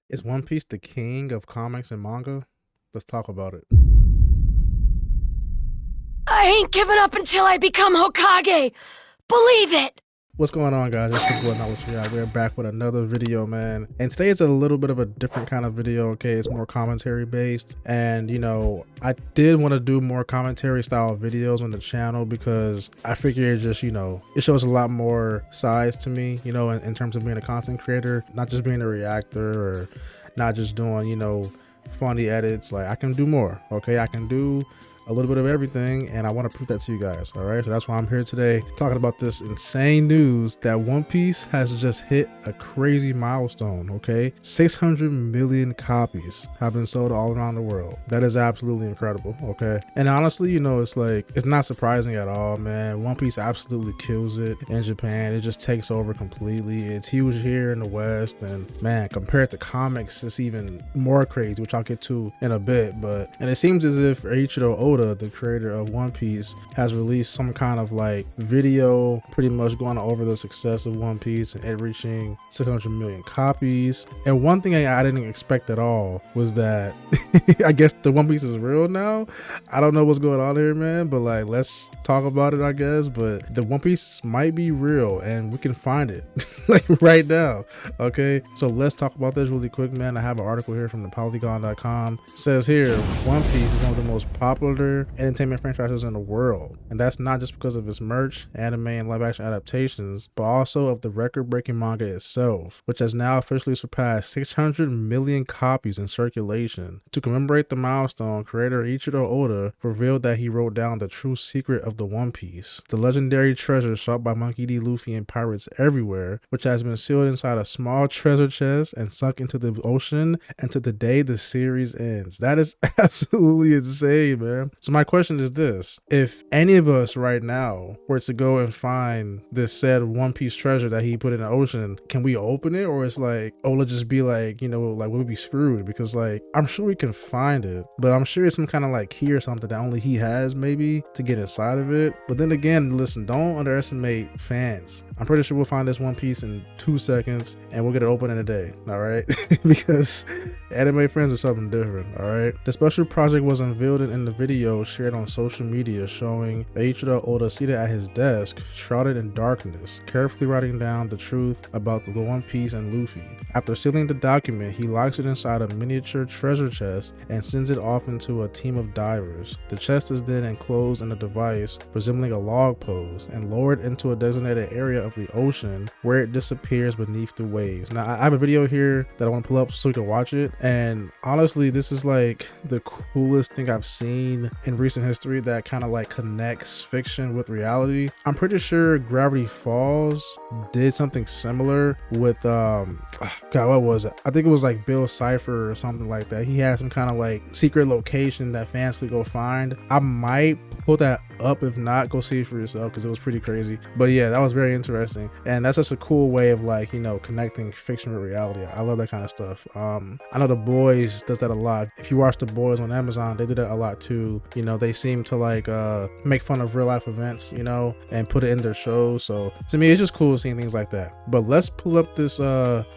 Is One Piece the king of comics and manga? Let's talk about it. I ain't giving up until I become Hokage! Believe it! What's going on, guys? It's your boy, Not What You Got. We're back with another video, man. And today is a little bit of a different kind of video, okay? It's more commentary based. And, you know, I did want to do more commentary style videos on the channel because I figure it just, you know, it shows a lot more size to me, you know, in terms of being a content creator, not just being a reactor or not just doing, you know, funny edits. Like, I can do more, okay? I can do a little bit of everything, and I want to prove that to you guys. All right, so that's why I'm here today talking about this insane news that One Piece has just hit a crazy milestone. Okay, 600 million copies have been sold all around the world. That is absolutely incredible. Okay, and honestly, you know, it's like, it's not surprising at all, man. One Piece absolutely kills it in Japan. It just takes over completely. It's huge here in the West, and man, compared to comics, it's even more crazy, which I'll get to in a bit. And it seems as if Eiichiro Oda, the creator of One Piece, has released some kind of like video pretty much going over the success of One Piece and it reaching 600 million copies. And one thing I didn't expect at all was that I guess the One Piece is real now. I don't know what's going on here, man, but like, let's talk about it, I guess. But the One Piece might be real and we can find it like right now. Okay, so let's talk about this really quick, man. I have an article here from the polygon.com. It says here, One Piece is one of the most popular entertainment franchises in the world, and that's not just because of its merch, anime, and live action adaptations, but also of the record-breaking manga itself, which has now officially surpassed 600 million copies in circulation. To commemorate the milestone, creator Eiichiro Oda revealed that he wrote down the true secret of the One Piece, the legendary treasure sought by Monkey D. Luffy and pirates everywhere, which has been sealed inside a small treasure chest and sunk into the ocean until the day the series ends. That is absolutely insane, man. So my question is this: if any of us right now were to go and find this said One Piece treasure that he put in the ocean, can we open it? Or it's like, oh, let's just be like, you know, like we'll be screwed? Because like, I'm sure we can find it, but I'm sure it's some kind of like key or something that only he has maybe to get inside of it. But then again, listen, don't underestimate fans. I'm pretty sure we'll find this One Piece in 2 seconds and we'll get it open in a day, all right? Because anime friends are something different, all right? The special project was unveiled in the video shared on social media showing Eiichiro Oda seated at his desk, shrouded in darkness, carefully writing down the truth about the One Piece and Luffy. After sealing the document, he locks it inside a miniature treasure chest and sends it off into a team of divers. The chest is then enclosed in a device resembling a log post and lowered into a designated area of the ocean where it disappears beneath the waves. Now, I have a video here that I want to pull up so you can watch it, and honestly, this is like the coolest thing I've seen in recent history that kind of like connects fiction with reality. I'm pretty sure Gravity Falls did something similar with God, what was it? I think it was like Bill Cipher or something like that. He had some kind of like secret location that fans could go find. I might pull that up. If not, go see it for yourself because it was pretty crazy. But yeah, that was very interesting, and that's just a cool way of like, you know, connecting fiction with reality. I love that kind of stuff. I know The Boys does that a lot. If you watch The Boys on Amazon, they do that a lot too. You know, they seem to like make fun of real life events, you know, and put it in their shows. So to me, it's just cool seeing things like that. But let's pull up this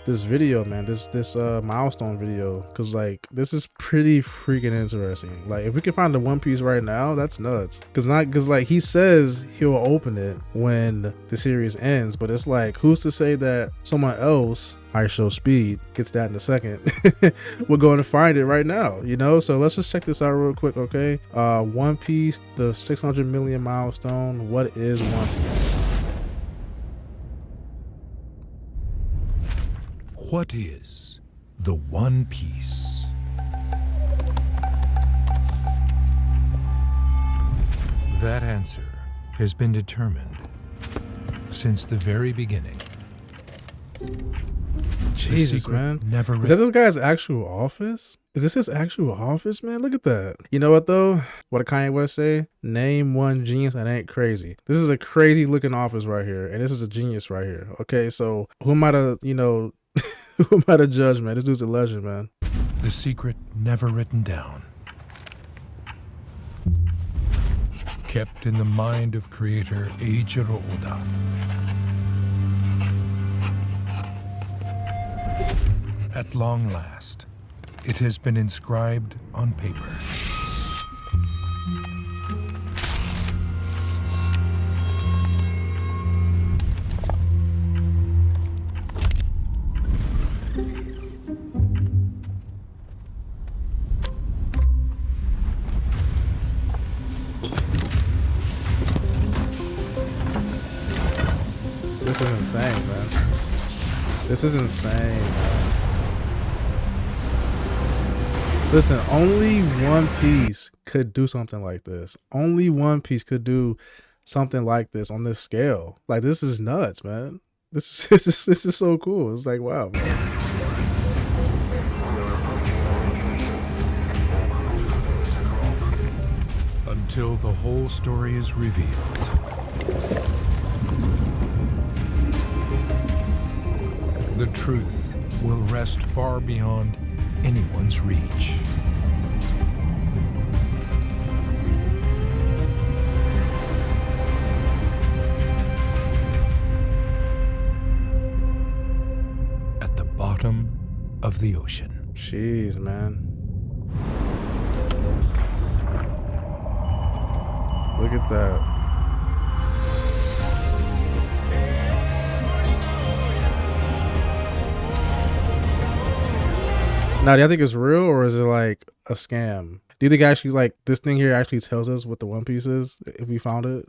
this video, man, this milestone video, because like, this is pretty freaking interesting. Like, if we can find the One Piece right now, that's nuts. Because like, he says he'll open it when the series ends, but it's like, who's to say that someone else, Eiichiro Speed, gets that in a second? We're going to find it right now, you know? So let's just check this out real quick, okay? One Piece, the 600 million milestone. What is One Piece? What is the One Piece? That answer has been determined since the very beginning. Jesus, man. Is that this guy's actual office? Is this his actual office, man? Look at that. You know what though? What did Kanye West say? Name one genius that ain't crazy. This is a crazy looking office right here, and this is a genius right here. Okay, so who am I to, you know, who am I to judge, man? This dude's a legend, man. The secret never written down. Kept in the mind of creator Eiichiro Oda. At long last, it has been inscribed on paper. This is insane, man. This is insane, man. Listen, only One Piece could do something like this. Only One Piece could do something like this on this scale. Like, this is nuts, man. This is so cool. It's like, wow, man. Until the whole story is revealed. The truth will rest far beyond anyone's reach. At the bottom of the ocean. Jeez, man. Look at that. Now, do you think it's real or is it like a scam? Do you think actually like this thing here actually tells us what the One Piece is if we found it?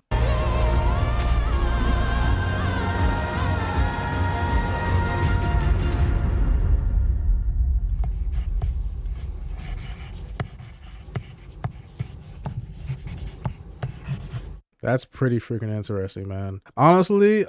That's pretty freaking interesting, man. Honestly,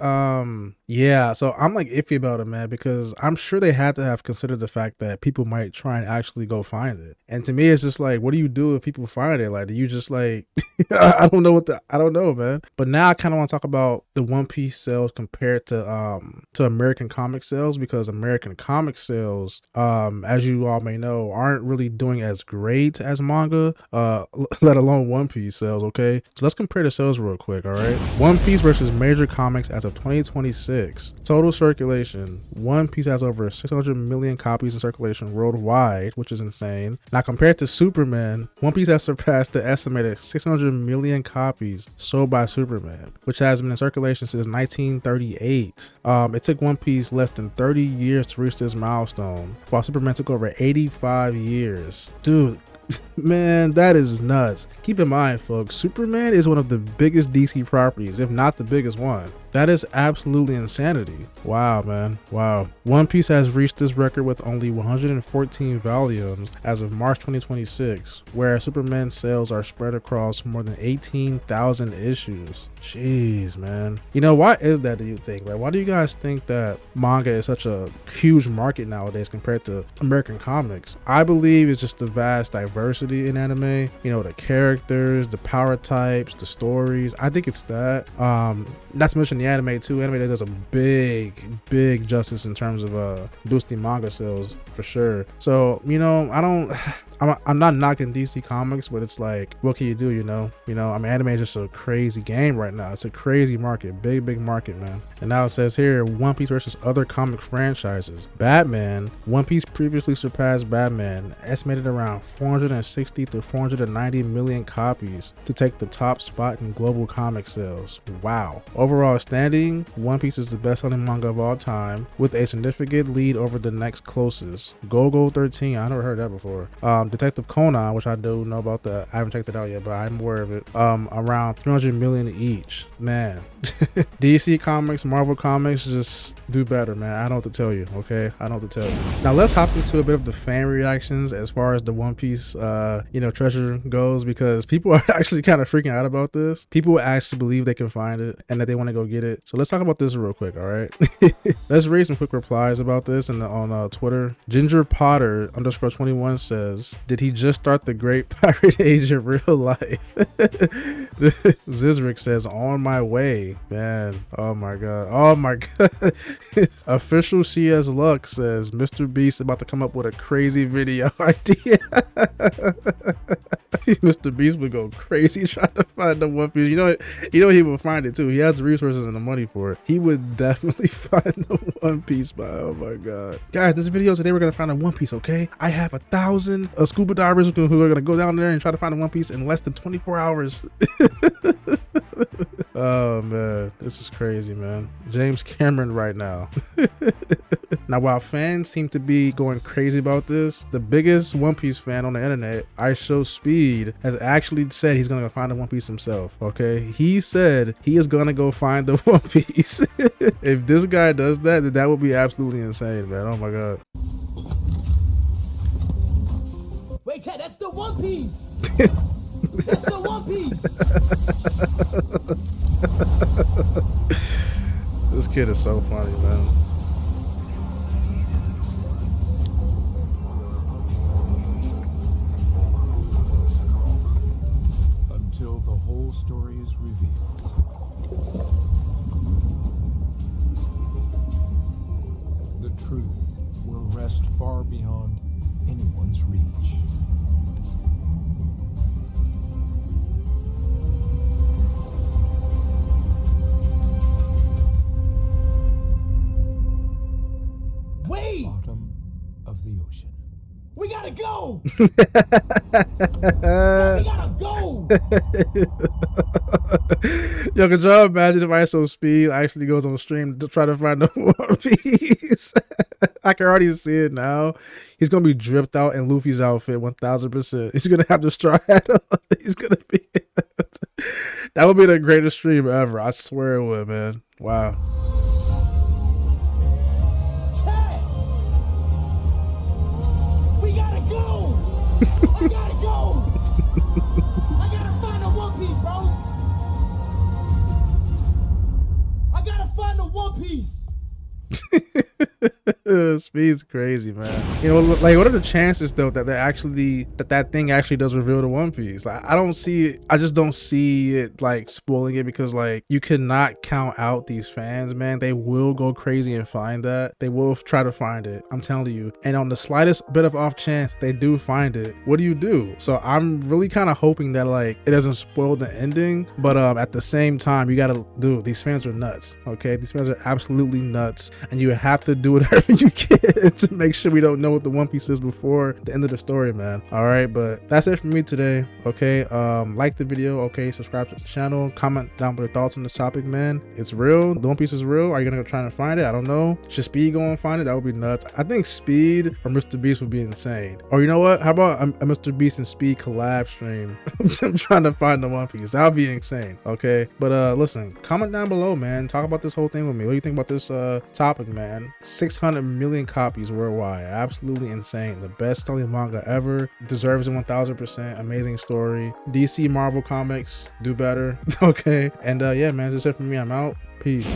yeah, so I'm like iffy about it, man, because I'm sure they had to have considered the fact that people might try and actually go find it. And to me, it's just like, what do you do if people find it? Like, do you just like, I don't know, man. But now I kind of want to talk about the One Piece sales compared to American comic sales, because American comic sales, as you all may know, aren't really doing as great as manga, let alone One Piece sales, okay? So let's compare the sales real quick, all right? One Piece versus major comics as of 2026. Total circulation. One Piece has over 600 million copies in circulation worldwide, which is insane. Now, compared to Superman, One Piece has surpassed the estimated 600 million copies sold by Superman, which has been in circulation since 1938. It took One Piece less than 30 years to reach this milestone, while Superman took over 85 years. Dude, man, that is nuts. Keep in mind, folks, Superman is one of the biggest DC properties, if not the biggest one. That is absolutely insanity. Wow, man. Wow. One Piece has reached this record with only 114 volumes as of March 2026, whereas Superman sales are spread across more than 18,000 issues. Jeez, man. You know, why is that, do you think? Like, why do you guys think that manga is such a huge market nowadays compared to American comics? I believe it's just the vast diversity in anime. You know, the characters, the power types, the stories. I think it's that. Not to mention the anime too. Anime does a big justice in terms of boosting manga sales for sure. So, you know, I'm not knocking DC Comics, but it's like, what can you do, you know? I mean, anime is just a crazy game right now. It's a crazy market, big market, man. And now it says here, One Piece versus other comic franchises. Batman. One Piece previously surpassed Batman, estimated around 460 to 490 million copies to take the top spot in global comic sales. Wow. Overall standing, One Piece is the best-selling manga of all time, with a significant lead over the next closest, Go-Go 13. I never heard that before. Detective Conan, which I do know about that. I haven't checked it out yet, but I'm aware of it. Around 300 million each. Man, DC Comics, Marvel Comics just do better, man. I don't know what to tell you, okay? I don't know what to tell you. Now let's hop into a bit of the fan reactions as far as the One Piece, treasure goes, because people are actually kind of freaking out about this. People actually believe they can find it and that they want to go get it. So let's talk about this real quick, all right? Let's read some quick replies about this on Twitter. Ginger Potter _21 says, did he just start the Great Pirate Age in real life? Zizrick says, on my way. Man, oh my god. Official CS Luck says, Mr. Beast about to come up with a crazy video idea. Mr. Beast would go crazy trying to find the One Piece. You know he will find it too. He has the resources him the money for it. He would definitely find the One Piece by. Oh my god, guys, this video today we're gonna find a One Piece. Okay, I have 1,000 scuba divers who are gonna go down there and try to find a One Piece in less than 24 hours. Oh man, this is crazy, man. James Cameron right now. Now, while fans seem to be going crazy about this, the biggest One Piece fan on the internet, Eiichiro Speed, has actually said he's gonna go find the One Piece himself. Okay, he said he is gonna go find the One Piece. If this guy does that, then that would be absolutely insane, man. Oh my god. Wait, Chad, that's the One Piece. That's the One Piece. This kid is so funny, man. Until the whole story is revealed. The truth will rest far beyond anyone's reach. Wait! Bottom of the ocean. We gotta go! We gotta go! Yo, could y'all imagine if Eiichiro Speed actually goes on stream to try to find the One Piece? I can already see it now. He's gonna be dripped out in Luffy's outfit 1000%. He's gonna have the straw hat on. He's gonna be that would be the greatest stream ever. I swear it would, man. Wow. Chad! We gotta go! I gotta go! I gotta find the One Piece, bro! I gotta find the One Piece! Speed's crazy, man. You know, like, what are the chances though that that thing actually does reveal the One Piece? Like, I don't see it. I just don't see it like spoiling it, because like you cannot count out these fans, man. They will go crazy and find that. They will try to find it. I'm telling you. And on the slightest bit of off chance they do find it, what do you do? So I'm really kind of hoping that like it doesn't spoil the ending. But at the same time, you gotta do. These fans are nuts. Okay, these fans are absolutely nuts, and you have to do whatever you can to make sure we don't know what the One Piece is before the end of the story, man. All right, but that's it for me today. Okay, like the video. Okay, subscribe to the channel. Comment down below your thoughts on this topic, man. It's real. The One Piece is real. Are you gonna go try and find it? I don't know. Should Speed go and find it? That would be nuts. I think Speed or Mr. Beast would be insane. Or you know what? How about a Mr. Beast and Speed collab stream? I'm trying to find the One Piece. That would be insane. Okay, but listen, comment down below, man. Talk about this whole thing with me. What do you think about this topic, man? 600 million copies worldwide. Absolutely insane. The best selling manga ever. Deserves it 1000%. Amazing story. DC, Marvel Comics, do better. Okay, and yeah, man, that's it for me. I'm out. Peace.